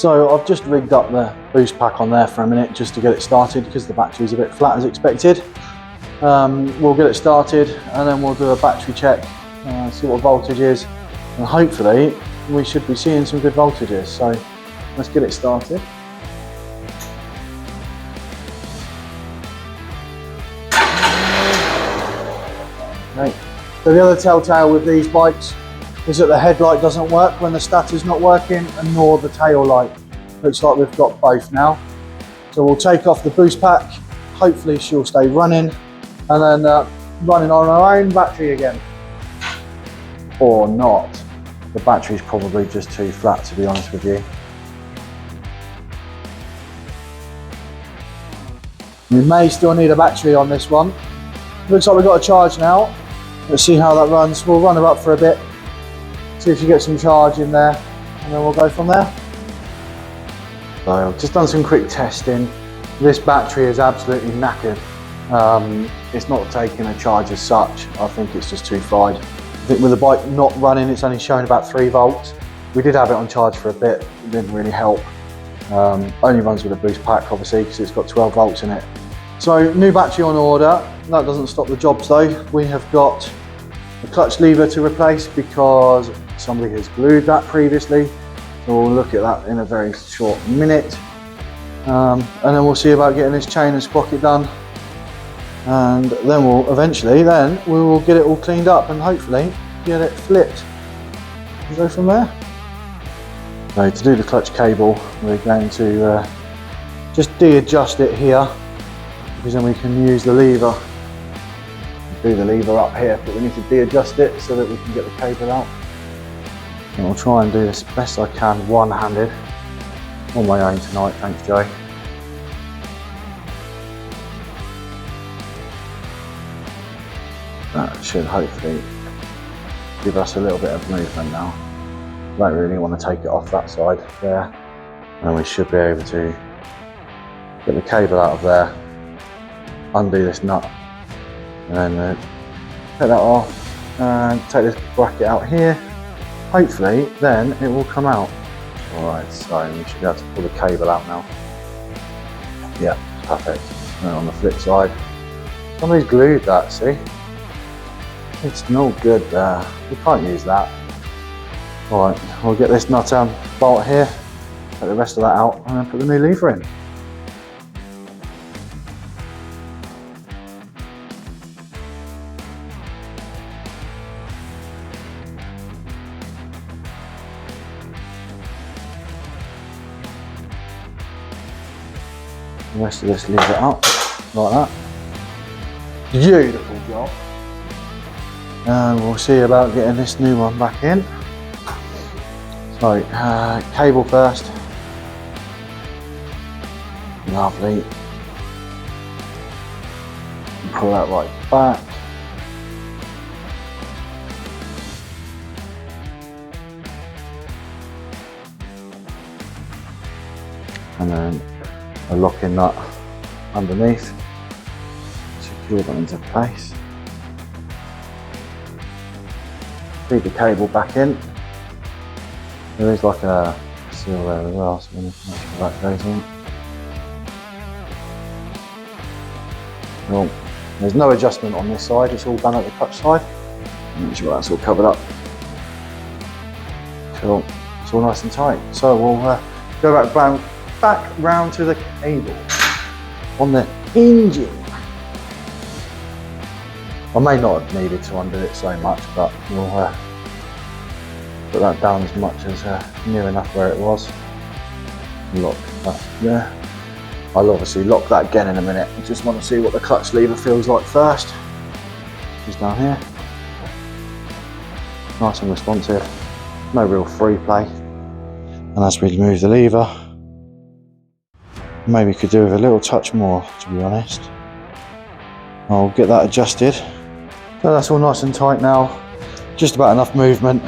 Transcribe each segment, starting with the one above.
So I've just rigged up the boost pack on there for a minute just to get it started because the battery's a bit flat as expected. We'll get it started and then we'll do a battery check, see what voltage is, and hopefully we should be seeing some good voltages. So let's get it started. Okay. So the other telltale with these bikes is that the headlight doesn't work when the stator's not working, and nor the tail light. Looks like we've got both now. So we'll take off the boost pack, hopefully she'll stay running, and then running on our own battery again. Or not. The battery's probably just too flat, to be honest with you. We may still need a battery on this one. Looks like we've got a charge now. Let's see how that runs. We'll run her up for a bit, see if she gets some charge in there, and then we'll go from there. So I've just done some quick testing. This battery is absolutely knackered. It's not taking a charge as such. I think it's just too fried. I think with the bike not running, it's only showing about 3 volts. We did have it on charge for a bit, it didn't really help. Only runs with a boost pack, obviously, because it's got 12 volts in it. So new battery on order. That doesn't stop the jobs though. We have got a clutch lever to replace because somebody has glued that previously. So we'll look at that in a very short minute. And then we'll see about getting this chain and sprocket done. And then we will get it all cleaned up and hopefully get it flipped. We'll go from there. So to do the clutch cable, we're going to just de-adjust it here, because then we can use the lever. Do the lever up here, but we need to de-adjust it so that we can get the cable out. And I'll try and do this best I can one-handed on my own tonight, thanks Joe. That should hopefully give us a little bit of movement now. Don't really want to take it off that side there, and we should be able to get the cable out of there, undo this nut, and then take that off and take this bracket out here. Hopefully then it will come out. Alright, so we should be able to pull the cable out now. Yeah, perfect. And on the flip side, somebody's glued that, see? It's no good there. We can't use that. Alright, we'll get this nut bolt here, take the rest of that out, and then put the new lever in. The rest of this leave it up like that. Beautiful job. And we'll see about getting this new one back in. So cable first. Lovely. Pull that right back. And then a locking nut underneath, secure that into place. Feed the cable back in. There is like a seal there as well, so we need to make sure that goes in. Well, there's no adjustment on this side, it's all done at the clutch side. Make sure that's all covered up. Cool, it's all nice and tight. So we'll go back round to the cable on the engine. I may not have needed to undo it so much, but we'll put that down as much as near enough where it was. Lock that there. I'll obviously lock that again in a minute. I just want to see what the clutch lever feels like first. Just down here. Nice and responsive. No real free play. And as we remove the lever, maybe could do with a little touch more, to be honest. I'll get that adjusted. So that's all nice and tight now. Just about enough movement.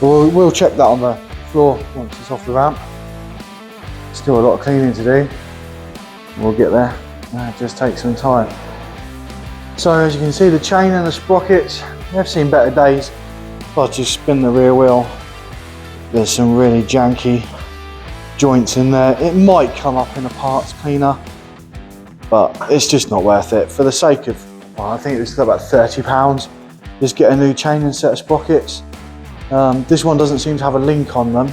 We'll check that on the floor once it's off the ramp. Still a lot of cleaning to do. We'll get there. It just takes some time. So as you can see, the chain and the sprockets, they've seen better days. If I just spin the rear wheel, there's some really janky joints in there. It might come up in a parts cleaner, but it's just not worth it for the sake of, well, I think it was about £30. Just get a new chain and set of sprockets. This one doesn't seem to have a link on them,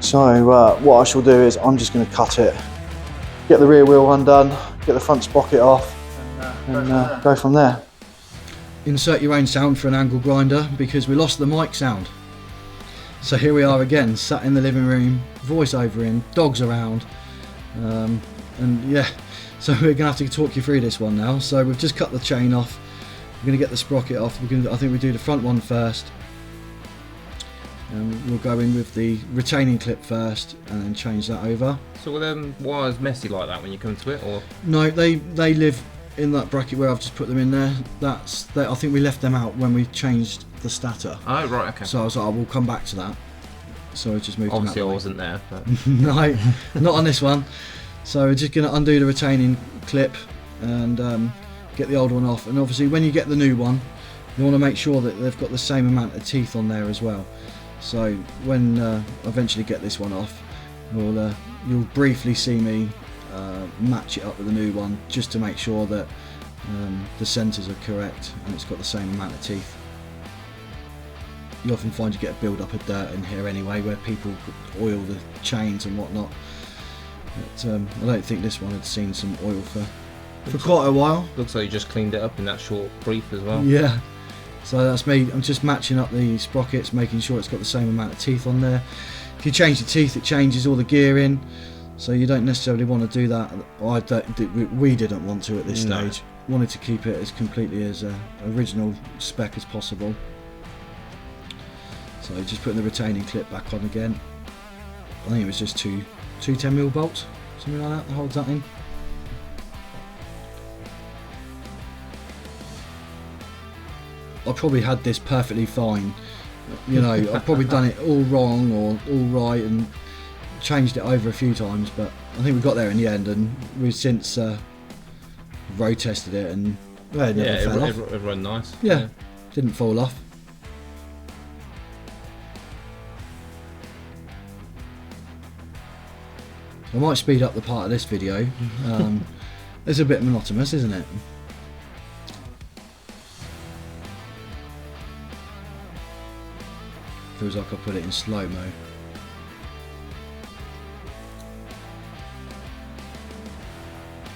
so what I shall do is I'm just going to cut it, get the rear wheel undone, get the front sprocket off, and go from there. Insert your own sound for an angle grinder, because we lost the mic sound. So here we are again, sat in the living room, voice over in, dogs around, and yeah, so we're gonna have to talk you through this one now. So we've just cut the chain off, we're gonna get the sprocket off. I think we do the front one first, and we'll go in with the retaining clip first, and then change that over. So were them wires messy like that when you come to it, or? No, they live in that bracket where I've just put them in there. I think we left them out when we changed the stator. Oh right, okay. So I was like, we'll come back to that. So I just moved. Obviously them out I wasn't there. But... no, not on this one. So we're just going to undo the retaining clip and get the old one off. And obviously when you get the new one, you want to make sure that they've got the same amount of teeth on there as well. So when I eventually get this one off, you'll briefly see me match it up with the new one, just to make sure that the centres are correct and it's got the same amount of teeth. You often find you get a build up of dirt in here anyway, where people oil the chains and whatnot. But I don't think this one had seen some oil for quite a while. Looks like you just cleaned it up in that short brief as well. Yeah. So that's me. I'm just matching up the sprockets, making sure it's got the same amount of teeth on there. If you change the teeth, it changes all the gearing. So you don't necessarily want to do that. We didn't want to at this stage. Wanted to keep it as completely as original spec as possible. So just putting the retaining clip back on again. I think it was just two 10mm bolts, something like that holds that in. I probably had this perfectly fine. You know, I've probably done it all wrong or all right and changed it over a few times, but I think we got there in the end, and we've since road tested it, and it never fell off. It run nice. Yeah, didn't fall off. I might speed up the part of this video. It's a bit monotonous, isn't it? Feels like I put it in slow-mo.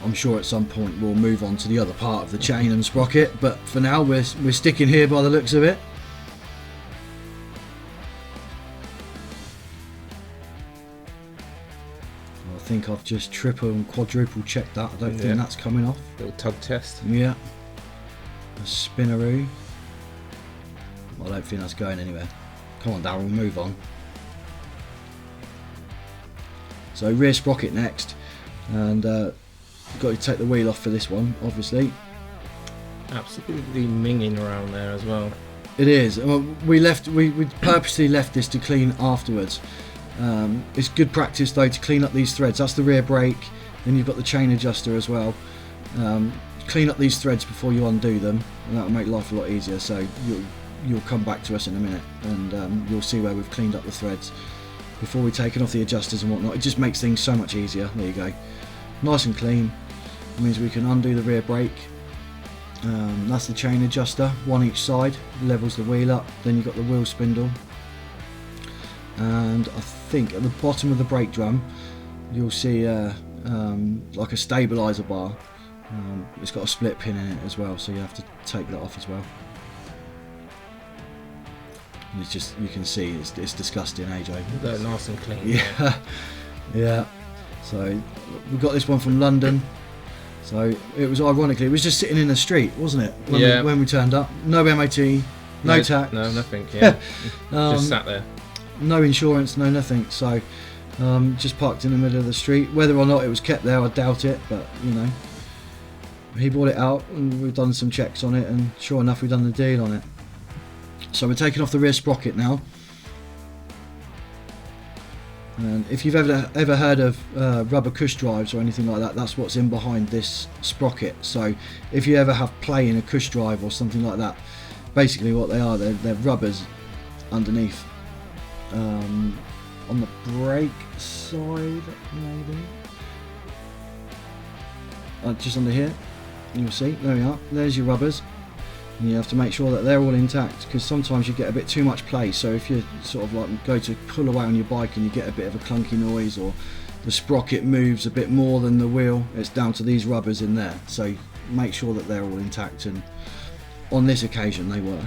I'm sure at some point we'll move on to the other part of the chain and sprocket, but for now we're sticking here by the looks of it. I think I've just triple and quadruple checked that. I don't think that's coming off. Little tug test. Yeah. A spinneroo. I don't think that's going anywhere. Come on, Darryl, move on. So rear sprocket next, and got to take the wheel off for this one, obviously. Absolutely minging around there as well. It is. We purposely left this to clean afterwards. It's good practice though to clean up these threads. That's the rear brake, then you've got the chain adjuster as well. Clean up these threads before you undo them, and that will make life a lot easier. So you'll come back to us in a minute, and you'll see where we've cleaned up the threads before we've taken off the adjusters and whatnot. It just makes things so much easier. There you go, nice and clean. It means we can undo the rear brake. That's the chain adjuster, one each side, levels the wheel up. Then you've got the wheel spindle, and I think at the bottom of the brake drum you'll see like a stabilizer bar. It's got a split pin in it as well, so you have to take that off as well. And it's just, you can see it's disgusting, AJ. They're nice and clean. Yeah, yeah. So we got this one from London. So it was, ironically, it was just sitting in the street, wasn't it? When we turned up, no MOT, no tax, no nothing. Yeah, just sat there. No insurance, no nothing. So just parked in the middle of the street. Whether or not it was kept there, I doubt it. But you know, he bought it out, and we've done some checks on it, and sure enough, we've done the deal on it. So we're taking off the rear sprocket now. And if you've ever heard of rubber cush drives or anything like that, that's what's in behind this sprocket. So if you ever have play in a cush drive or something like that, basically what they are, they're rubbers underneath. on the brake side, maybe. Just under here, you'll see, there we are, there's your rubbers. And you have to make sure that they're all intact, because sometimes you get a bit too much play. So if you sort of like go to pull away on your bike and you get a bit of a clunky noise, or the sprocket moves a bit more than the wheel, it's down to these rubbers in there. So make sure that they're all intact, and on this occasion they were.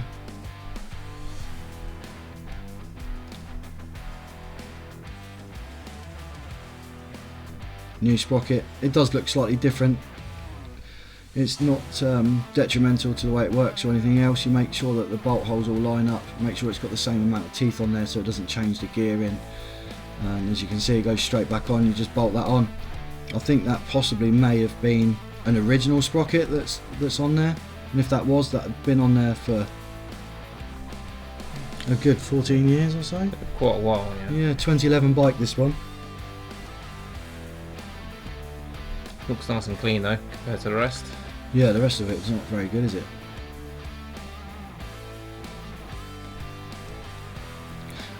New sprocket, it does look slightly different. It's not detrimental to the way it works or anything else. You make sure that the bolt holes all line up, make sure it's got the same amount of teeth on there so it doesn't change the gearing. And as you can see, it goes straight back on, you just bolt that on. I think that possibly may have been an original sprocket that's on there, and if that was, that had been on there for a good 14 years or so. Quite a while, yeah. Yeah, 2011 bike, this one. Looks nice and clean though, compared to the rest. Yeah, the rest of it is not very good, is it?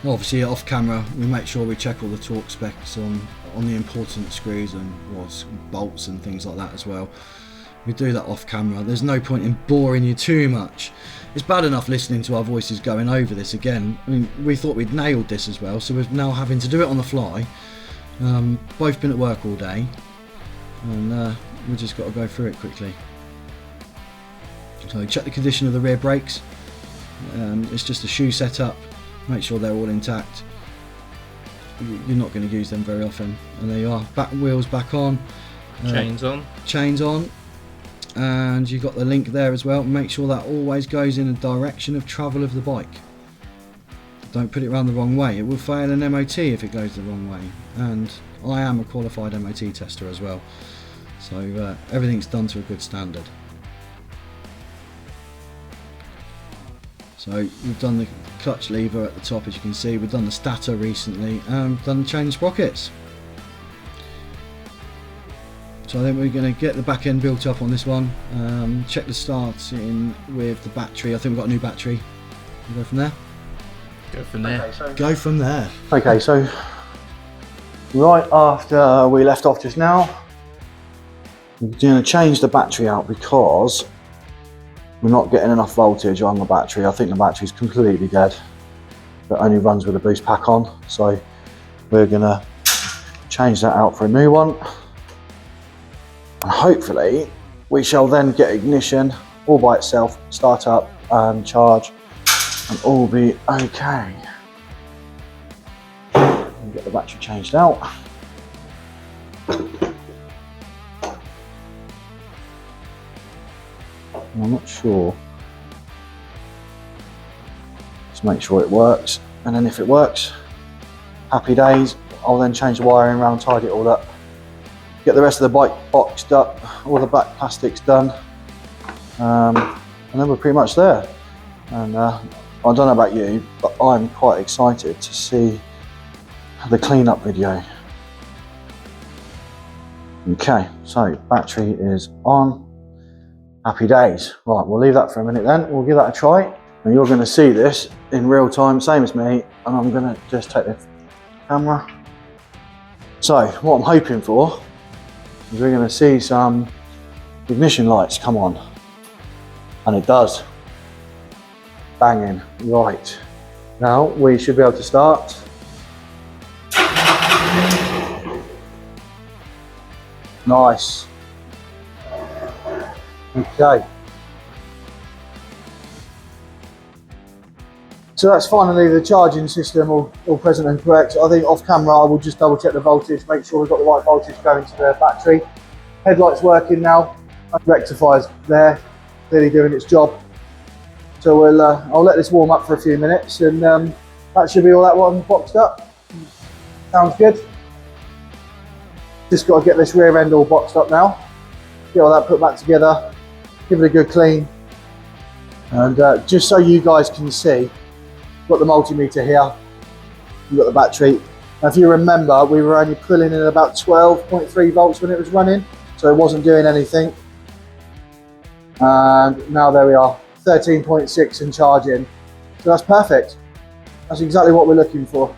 Obviously, off camera, we make sure we check all the torque specs on the important screws and bolts and things like that as well. We do that off camera. There's no point in boring you too much. It's bad enough listening to our voices going over this again. I mean, we thought we'd nailed this as well, so we're now having to do it on the fly. Both been at work all day, and we just got to go through it quickly. So check the condition of the rear brakes. It's just a shoe setup. Make sure they're all intact. You're not going to use them very often. And there you are. Back wheels back on. Chains on. Chains on. And you've got the link there as well. Make sure that always goes in the direction of travel of the bike. Don't put it around the wrong way. It will fail an MOT if it goes the wrong way. And I am a qualified MOT tester as well. So everything's done to a good standard. So we've done the clutch lever at the top, as you can see. We've done the stator recently, and done the chain sprockets. So I think we're going to get the back end built up on this one. Check the starting with the battery. I think we've got a new battery. We'll go from there. Go from there. Okay, so, Go from there. okay, so right after we left off just now, we're going to change the battery out because we're not getting enough voltage on the battery. I think the battery's completely dead. It only runs with a boost pack on. So we're gonna change that out for a new one. And hopefully we shall then get ignition all by itself, start up and charge, and all be okay. Get the battery changed out. I'm not sure. Just make sure it works, and then if it works, happy days. I'll then change the wiring around, tidy it all up, get the rest of the bike boxed up, all the back plastics done, and then we're pretty much there. And I don't know about you, but I'm quite excited to see the cleanup video. Okay, so battery is on. Happy days. Right, we'll leave that for a minute then. We'll give that a try. And you're going to see this in real time, same as me. And I'm going to just take the camera. So, what I'm hoping for is we're going to see some ignition lights come on. And it does. Banging. Right. Now, we should be able to start. Nice. Okay. So that's finally the charging system all present and correct. I think off camera I will just double check the voltage, make sure we've got the right voltage going to the battery. Headlight's working now, rectifier's there, clearly doing its job. So I'll let this warm up for a few minutes, and that should be all that one boxed up. Sounds good. Just got to get this rear end all boxed up now. Get all that put back together. Give it a good clean, and just so you guys can see, got the multimeter here, you've got the battery. Now if you remember, we were only pulling in about 12.3 volts when it was running, so it wasn't doing anything. And now there we are, 13.6 and charging. So that's perfect. That's exactly what we're looking for.